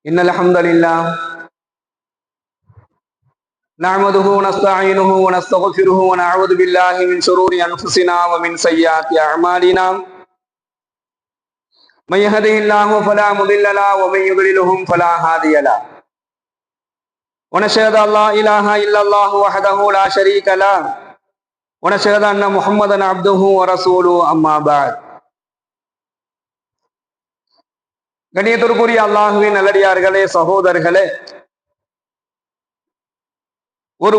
إن الحمد لله نعمده ونستعينه ونستغفره ونعوذ بالله من شرور أنفسنا ومن سيئات أعمالنا من يهده الله فلا مضل له ومن يضلل فلا هادي له ونشهد أن لا إله إلا الله وحده لا شريك له ونشهد أن محمدا عبده ورسوله أما بعد கண்ணியத்திற்குரிய அல்லாஹுவின் நல்லடியார்களே, சகோதரர்களே, ஒரு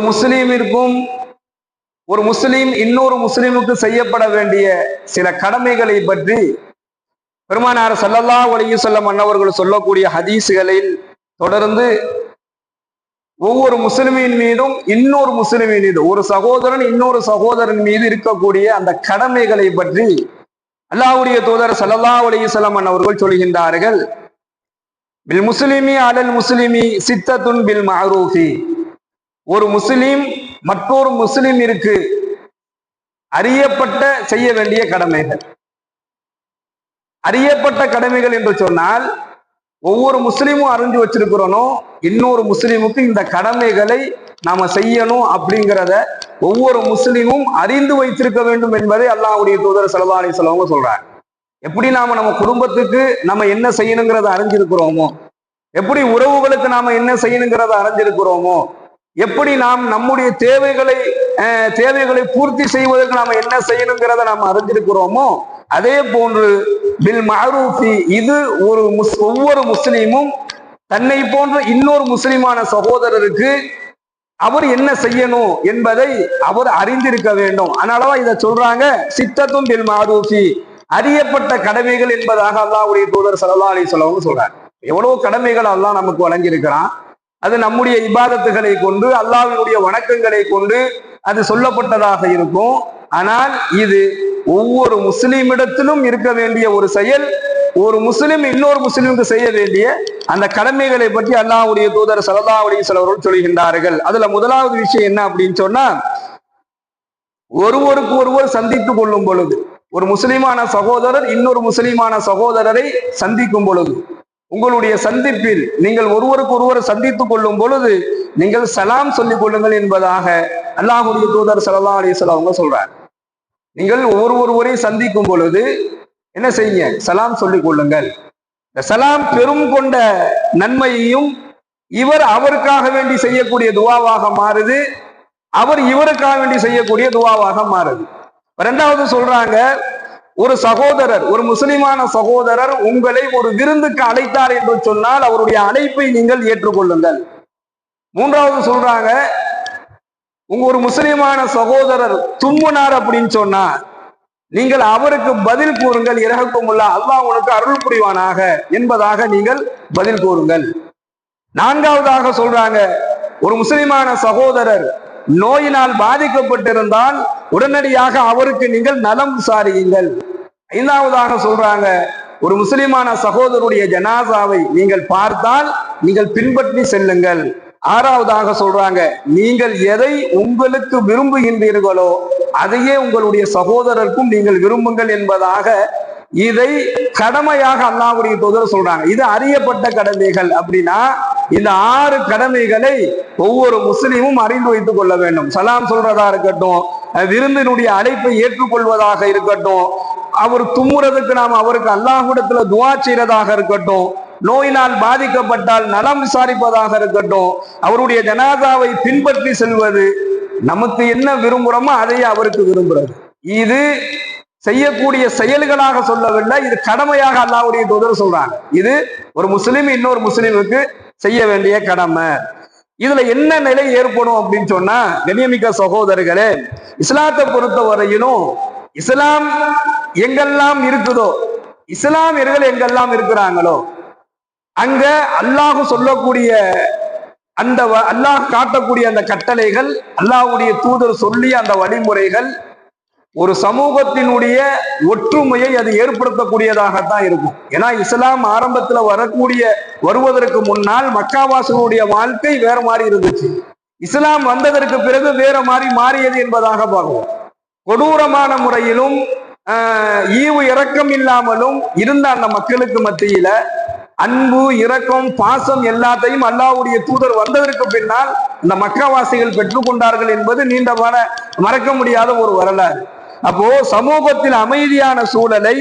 முஸ்லீம் இன்னொரு முஸ்லீமுக்கு செய்யப்பட வேண்டிய சில கடமைகளை பற்றி பெருமானார் ஸல்லல்லாஹு அலைஹி வஸல்லம் அன்னவர்கள் சொல்லக்கூடிய ஹதீஸ்களில் தொடர்ந்து ஒவ்வொரு முஸ்லிமின் மீதும் இன்னொரு முஸ்லிமின் மீது, ஒரு சகோதரன் இன்னொரு சகோதரன் மீது இருக்கக்கூடிய அந்த கடமைகளை பற்றி அல்லாஹ்வுடைய தூதர் ஸல்லல்லாஹு அலைஹி வஸல்லம் அவர்கள் சொல்கின்றார்கள். பில் முஸ்லிமி அலல் முஸ்லிமி சித்தத்துன் பில் மஅரூஃபி. ஒரு முஸ்லிம் மற்றொரு முஸ்லிமிற்கு அறியப்பட்ட செய்ய வேண்டிய கடமைகள். அறியப்பட்ட கடமைகள் என்று சொன்னால் ஒவ்வொரு முஸ்லிமும் அறிஞ்சு வச்சிருக்கிறோனோ இன்னொரு முஸ்லிமுக்கு இந்த கடமைகளை நாம செய்யணும் அப்படிங்கிறத ஒவ்வொரு முஸ்லிமும் அறிந்து வைத்திருக்க வேண்டும் என்பதை அல்லாஹ்வுடைய தூதர் ஸல்லல்லாஹு அலைஹி வஸல்லம் சொல்றாங்க. எப்படி நம்ம குடும்பத்துக்கு நம்ம என்ன செய்யணுங்கிறத அறிஞ்சிருக்கிறோமோ, எப்படி உறவுகளுக்கு நாம என்ன செய்யணுங்கிறத அறிஞ்சிருக்கிறோமோ, எப்படி நாம் நம்முடைய தேவைகளை பூர்த்தி செய்வதற்கு நாம என்ன செய்யணுங்கிறத நாம் அறிஞ்சிருக்கிறோமோ, அதே போன்று பில் மஅரூஃபி, இது ஒவ்வொரு முஸ்லீமும் தன்னை போன்ற இன்னொரு முஸ்லிமான சகோதரருக்கு அவர் என்ன செய்யணும் என்பதை அவர் அறிந்திருக்க வேண்டும். அதனாலதான் இதை சொல்றாங்க, சித்தத்தும் பில் மஅரூஃபி, அறியப்பட்ட கடமைகள் என்பதாக அல்லாஹ்வுடைய தூதர் ஸல்லல்லாஹு அலைஹி வஸல்லம் சொல்றாங்க. எவ்வளவு கடமைகள் அல்லாஹ் நமக்கு வழங்கி இருக்கிறான். அது நம்முடைய இபாதத்துகளை கொண்டு, அல்லாஹ்வினுடைய வணக்கங்களை கொண்டு அது சொல்லப்பட்டதாக இருக்கும். ஆனால் இது ஒவ்வொரு முஸ்லிமிடத்திலும் இருக்க வேண்டிய ஒரு செயல். ஒரு முஸ்லிம் இன்னொரு முஸ்லிமுக்கு செய்ய வேண்டிய அந்த கடமைகளை பற்றி அல்லாஹ்வுடைய தூதர் ஸல்லல்லாஹு அலைஹி வஸல்லம் அவர்கள் சொல்கின்றார்கள். அதுல முதலாவது விஷயம் என்ன அப்படின்னு சொன்னா, ஒருவருக்கு ஒருவர் சந்தித்துக் கொள்ளும் பொழுது, ஒரு முஸ்லிமான சகோதரர் இன்னொரு முஸ்லிமான சகோதரரை சந்திக்கும் பொழுது, உங்களுடைய சந்திப்பில் நீங்கள் ஒருவருக்கு ஒருவர் சந்தித்துக் கொள்ளும் பொழுது நீங்கள் சலாம் சொல்லிக் கொள்ளுங்கள் என்பதாக அல்லாஹ்வுடைய தூதர் ஸல்லல்லாஹு அலைஹி வஸல்லம் அவங்க சொல்றாங்க. நீங்கள் ஒருவரை சந்திக்கும் பொழுது என்ன செய்யுங்க? சலாம் சொல்லிக் கொள்ளுங்கள். இந்த சலாம் பெரும் கொண்ட நன்மையையும் இவர் அவருக்காக வேண்டி செய்யக்கூடிய துவாவாக மாறுது, அவர் இவருக்காக வேண்டி செய்யக்கூடிய துவாவாக மாறுது. இரண்டாவது சொல்றாங்க, ஒரு சகோதரர், ஒரு முஸ்லிமான சகோதரர் உங்களை ஒரு விருந்துக்கு அழைத்தார் என்று சொன்னால் அவருடைய அழைப்பை நீங்கள் ஏற்றுக்கொள்ளுங்கள். மூன்றாவது சொல்றாங்க, ஒரு முஸ்லிமான சகோதரர் தும்முனார் அப்படின்னு சொன்னா நீங்கள் அவருக்கு பதில் கூறுங்கள், இரஹ்குமுல்லாஹ், அல்லாஹ் உனக்கு அருள் புரிவானாக என்பதாக நீங்கள் பதில் கூறுங்கள். நான்காவதாக சொல்றாங்க, ஒரு முஸ்லிமான சகோதரர் நோயினால் பாதிக்கப்பட்டிருந்தால் உடனடியாக அவருக்கு நீங்கள் நலம் விசாரியுங்கள். ஐந்தாவதாக சொல்றாங்க, ஒரு முஸ்லிமான சகோதரருடைய ஜனாசாவை நீங்கள் பார்த்தால் நீங்கள் பின்பற்றி செல்லுங்கள். ஆறாவதாக சொல்றாங்க, நீங்கள் எதை உங்களுக்கு விரும்புகின்றீர்களோ அதையே உங்களுடைய சகோதரருக்கும் நீங்கள் விரும்புங்கள் என்பதாக இதை கடமையாக அல்லாஹ்வுடைய தூதர் சொல்றாங்க. இது அறியப்பட்ட கடமைகள். அப்படின்னா இந்த 6 கடமைகளை ஒவ்வொரு முஸ்லிமும் அறிந்து வைத்துக் கொள்ள வேண்டும். சலாம் சொல்றதா இருக்கட்டும், விருந்தினுடைய அழைப்பை ஏற்றுக்கொள்வதாக இருக்கட்டும், அவர் தும்முறதுக்கு நாம் அவருக்கு அல்லாஹ்விடத்துல துஆ செய்யறதாக இருக்கட்டும், நோயினால் பாதிக்கப்பட்டால் நலம் விசாரிப்பதாக இருக்கட்டும், அவருடைய ஜனாசாவை பின்பற்றி செல்வது, நமக்கு என்ன விரும்புகிறோமோ அதையே அவருக்கு விரும்புறது. இது செய்யக்கூடிய செயல்களாக சொல்லவில்லை, இது கடமையாக அல்லாஹ்வுடைய தூதர் சொல்றாங்க. இது ஒரு முஸ்லிம் இன்னொரு முஸ்லிமுக்கு செய்ய வேண்டிய கடமை. இதுல என்ன நிலை ஏற்படும் அப்படின்னு சொன்னா, கண்ணியமிக்க சகோதரர்களே, இஸ்லாத்தை பொறுத்த வரையிலும் இஸ்லாம் எங்கெல்லாம் இருக்குதோ, இஸ்லாமியர்கள் எங்கெல்லாம் இருக்கிறாங்களோ அங்க அல்லாஹ் சொல்லக்கூடிய அந்த அல்லாஹ் காட்டக்கூடிய அந்த கட்டளைகள், அல்லாஹ்வுடைய தூதர் சொல்லிய அந்த வழிமுறைகள் ஒரு சமூகத்தினுடைய ஒற்றுமையை அது ஏற்படுத்தக்கூடியதாகத்தான் இருக்கும். ஏன்னா இஸ்லாம் ஆரம்பத்துல வருவதற்கு முன்னால் மக்காவாசிகளுடைய வாழ்க்கை வேற மாதிரி இருந்துச்சு. இஸ்லாம் வந்ததற்கு பிறகு வேற மாதிரி மாறியது என்பதாக பார்க்கிறோம். கொடூரமான முறையிலும் ஈவு இரக்கம் இல்லாமலும் இருந்த அந்த மக்களுக்கு மத்தியில அன்பு, இரக்கம், பாசம் எல்லாத்தையும் அல்லாஹ்வுடைய தூதர் வந்ததற்கு பின்னால் இந்த மக்காவாசிகள் பெற்றுக்கொண்டார்கள் என்பது நீண்ட மறக்க முடியாத ஒரு வரலாறு. அப்போ சமூகத்தில் அமைதியான சூழலை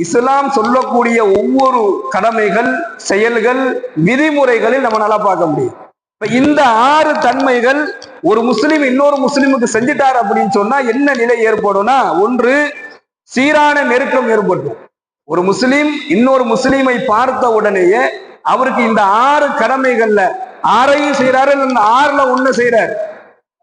இஸ்லாம் சொல்லக்கூடிய ஒவ்வொரு கடமைகள், செயல்கள், விதிமுறைகளில் நம்ம நல்லா பார்க்க முடியும். இப்ப இந்த 6 தன்மைகள் ஒரு முஸ்லிம் இன்னொரு முஸ்லிமுக்கு செஞ்சிட்டார் அப்படின்னு சொன்னா என்ன நிலை ஏற்படும்னா, ஒன்று சீரான நெருக்கம் ஏற்படும். ஒரு முஸ்லிம் இன்னொரு முஸ்லிமை பார்த்த உடனேயே அவருக்கு இந்த 6 கடமைகள்ல 6ஐயும் செய்யறாரு, இந்த 6ல 1 செய்யறாரு,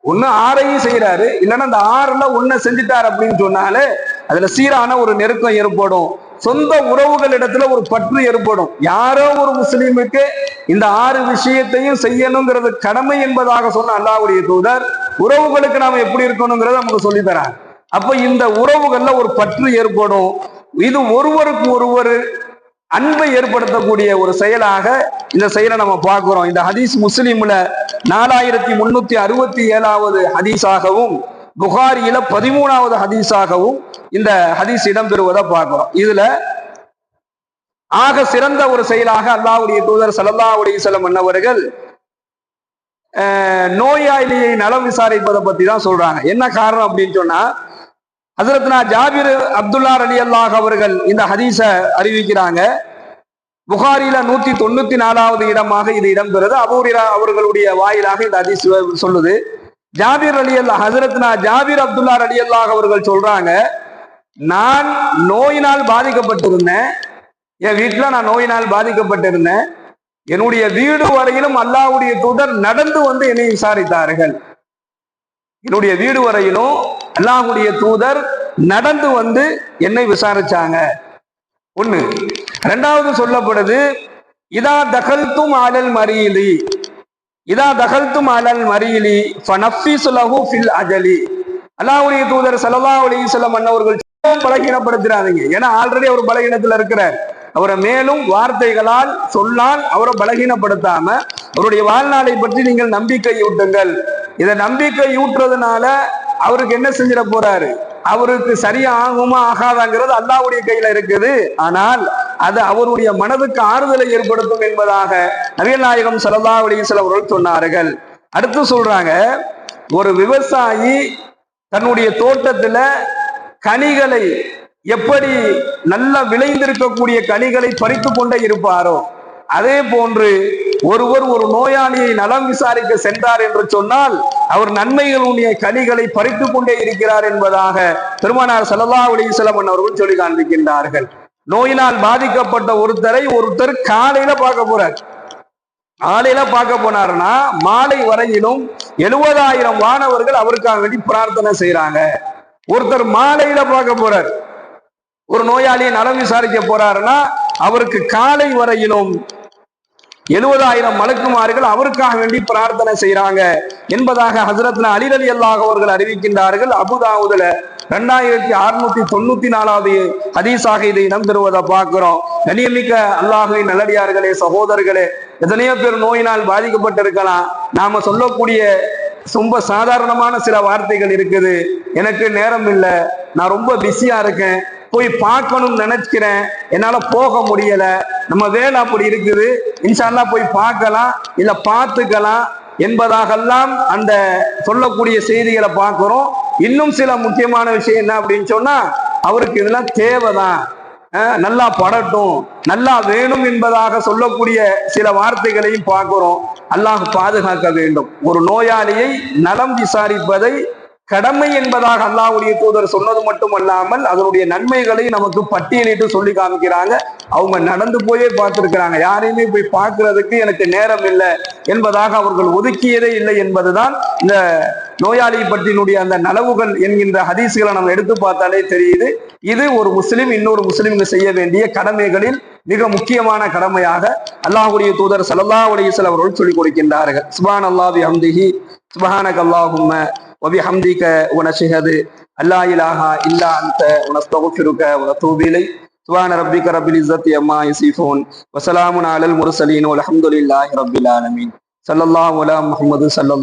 6ஐயும் செய்யறாரு, இல்லைன்னா அந்த 6ல 1 செஞ்சுட்டார் அப்படின்னு சொன்னாலே அதுல சீரான ஒரு நெருக்கம் ஏற்படும். சொந்த உறவுகள் இடத்துல ஒரு பற்று ஏற்படும். யாரோ ஒரு முஸ்லீமுக்கு இந்த 6 விஷயத்தையும் செய்யணுங்கிறது கடமை என்பதாக சொன்ன அல்லாஹ்வுடைய தூதர் உறவுகளுக்கு நாம எப்படி இருக்கணுங்கிறத நமக்கு சொல்லி தராங்க. அப்ப இந்த உறவுகள்ல ஒரு பற்று ஏற்படும். இது ஒருவருக்கு ஒருவர் அன்பை ஏற்படுத்தக்கூடிய ஒரு செயலாக இந்த செயலை நம்ம பார்க்கிறோம். இந்த ஹதீஸ் முஸ்லிம்ல 4367வது ஹதீஸாகவும் புகாரியில 13வது ஹதீஸாகவும் இந்த ஹதீஸ் இடம்பெறுவதை பார்க்கிறோம். இதுல ஆக சிறந்த ஒரு செயலாக அல்லாஹ்வுடைய தூதர் ஸல்லல்லாஹு அலைஹி வஸல்லம் அன்னவர்கள் நோயாளியை நலம் விசாரிப்பதை பத்தி தான் சொல்றாங்க. என்ன காரணம் அப்படின்னு சொன்னா, ஹஸரத்னா ஜாபிர் அப்துல்லா ரலியல்லாஹு அவர்கள் இந்த ஹதீஸ அறிவிக்கிறாங்க. புகாரில 194வது இடமாக இது இடம்பெறுது. அபூ ஹுரைரா அவர்களுடைய வாயிலாக இந்த ஹதீஸ் சொல்லுது. ஜாபிர் ரலியல்லாஹு ஹஸரத்னா ஜாபிர் அப்துல்லா ரலியல்லாஹு அவர்கள் சொல்றாங்க, நான் நோயினால் பாதிக்கப்பட்டிருந்தேன். என் வீட்டுல நான் நோயினால் பாதிக்கப்பட்டிருந்தேன். என்னுடைய வீடு வரையிலும் அல்லாஹ்வுடைய தூதர் நடந்து வந்து என்னை விசாரித்தார்கள். என்னுடைய வீடு வரையிலும் அல்லாஹ்வுடைய தூதர் நடந்து வந்து என்னை விசாரிச்சாங்க. ஒண்ணு. இரண்டாவது சொல்லப்படுது, இதா தகல்தும் அலல் மரீலி, இதா தகல்தும் அலல் மரீலி ஃபனஃபிஸு லஹு ஃபில் அஜலி. அல்லாஹ்வுடைய தூதர் ஸல்லல்லாஹு அலைஹி வஸல்லம் அன்னவர்கள் பலகீனப்படுத்துறாதீங்க. ஏன்னா ஆல்ரெடி அவர் பலகீனத்துல இருக்கிறார். அவரை மேலும் வார்த்தைகளால் சொல்லால் அவரை பலகீனப்படுத்தாம அவருடைய வாழ்நாளை பற்றி நீங்கள் நம்பிக்கை ஊட்டுங்கள். இதை நம்பிக்கை ஊட்டுறதுனால அவருக்கு என்ன செஞ்சிட போறாரு, அவருக்கு சரியா ஆகுமா ஆகாதாங்கிறது அல்லாஹ்வுடைய கையில இருக்குது. ஆனால் அது அவருடைய மனதுக்கு ஆறுதலை ஏற்படுத்தும் என்பதாக நபிகள் நாயகம் ஸல்லல்லாஹு அலைஹி வஸல்லம் அவர்கள் சொன்னார்கள். அடுத்து சொல்றாங்க, ஒரு விவசாயி தன்னுடைய தோட்டத்துல கனிகளை எப்படி நல்ல விளைந்திருக்கக்கூடிய கனிகளை பறித்து கொண்டே இருப்பாரோ அதே போன்று ஒருவர் ஒரு நோயாளியை நலம் விசாரிக்க சென்றார் என்று சொன்னால் அவர் நன்மைகளுடைய கனிகளை பறித்து கொண்டே இருக்கிறார் என்பதாக பெருமானார் ஸல்லல்லாஹு அலைஹி வஸல்லம் அவர்கள் சொல்லி காண்பிக்கின்றார்கள். நோயினால் பாதிக்கப்பட்ட ஒருத்தர் காலையில பார்க்க போறார். காலையில பார்க்க போனாருன்னா மாலை வரையிலும் 70,000 மாணவர்கள் அவருக்காக வேண்டி பிரார்த்தனை செய்யறாங்க. ஒருத்தர் மாலையில பார்க்க போறார், ஒரு நோயாளியை நலம் விசாரிக்க போறாருன்னா அவருக்கு காலை வரையிலும் 70,000 மலக்குமார்கள் அவருக்காக வேண்டி பிரார்த்தனை செய்யறாங்க என்பதாக ஹஸரத்னா அலி ரலியல்லாஹு அவர்கள் அறிவிக்கின்றார்கள். அபூதாவூதுல 2694வது ஹதீஸாக இதை இடம்பெறுவதை பார்க்கிறோம். கண்ணியமிக்க அல்லாஹ்வின் நல்லடியார்களே, சகோதரர்களே, எத்தனையோ பேர் நோயினால் பாதிக்கப்பட்டிருக்கலாம். நாம சொல்லக்கூடிய ரொம்ப சாதாரணமான சில வார்த்தைகள் இருக்குது. எனக்கு நேரம் இல்லை, நான் ரொம்ப பிஸியா இருக்கேன், போய் பார்க்கணும்னு நினைக்கிறேன், என்னால போக முடியல, நம்ம வேலை அப்படி இருக்குது, இன்ஷா அல்லாஹ் போய் பார்க்கலாம் இல்ல பார்த்துக்கலாம் என்பதாகலாம் அந்த சொல்லக்கூடிய செய்திகளை பார்க்கிறோம். இன்னும் சில முக்கியமான விஷயம் என்ன அப்படின்னு சொன்னா, அவருக்கு இதெல்லாம் தேவைதான், நல்லா படட்டும், நல்லா வேணும் என்பதாக சொல்லக்கூடிய சில வார்த்தைகளையும் பார்க்கிறோம். அல்லாஹ் பாதுகாக்க வேண்டும். ஒரு நோயாளியை நலம் விசாரிப்பதை கடமை என்பதாக அல்லாஹ்வுடைய தூதர் சொன்னது மட்டுமல்லாமல் அதனுடைய நன்மைகளை நமக்கு பட்டியலிட்டு சொல்லி காமிக்கிறாங்க. அவங்க நடந்து போயே பார்த்திருக்கிறாங்க. யாரையுமே போய் பார்க்கிறதுக்கு எனக்கு நேரம் இல்லை என்பதாக அவர்கள் ஒதுக்கியதே இல்லை என்பதுதான் இந்த நோயாளி பற்றினுடைய அந்த நலவுகள் என்கின்ற ஹதீஸ்களை நம்ம எடுத்து பார்த்தாலே தெரியுது. இது ஒரு முஸ்லிம் இன்னொரு முஸ்லிமுக்கு செய்ய வேண்டிய கடமைகளில் மிக முக்கியமான கடமையாக அல்லாஹ்வுடைய தூதர் ஸல்லல்லாஹு அலைஹி வஸல்லம் அவர்கள் சொல்லிக் கொடுக்கின்றார்கள். சுப்ஹானல்லாஹி வபிஹம்திஹி சுப்ஹானக அல்லாஹும்ம வபிஹம்திக வனஷ்ஹது அல்லா இலாஹா இல்லா அன்த வனஸ்தக்ஃபிருக வனதூபு இலைக். சுப்ஹான ரப்பிக ரப்பில் இஸ்ஸத்தி அம்மா யசிஃபூன் வஸலாமுன் அலல் முர்ஸலீன் வல்ஹம்துலில்லாஹி ரப்பில் ஆலமீன். ஸல்லல்லாஹு அலா முஹம்மது ஸல்லல்லாஹு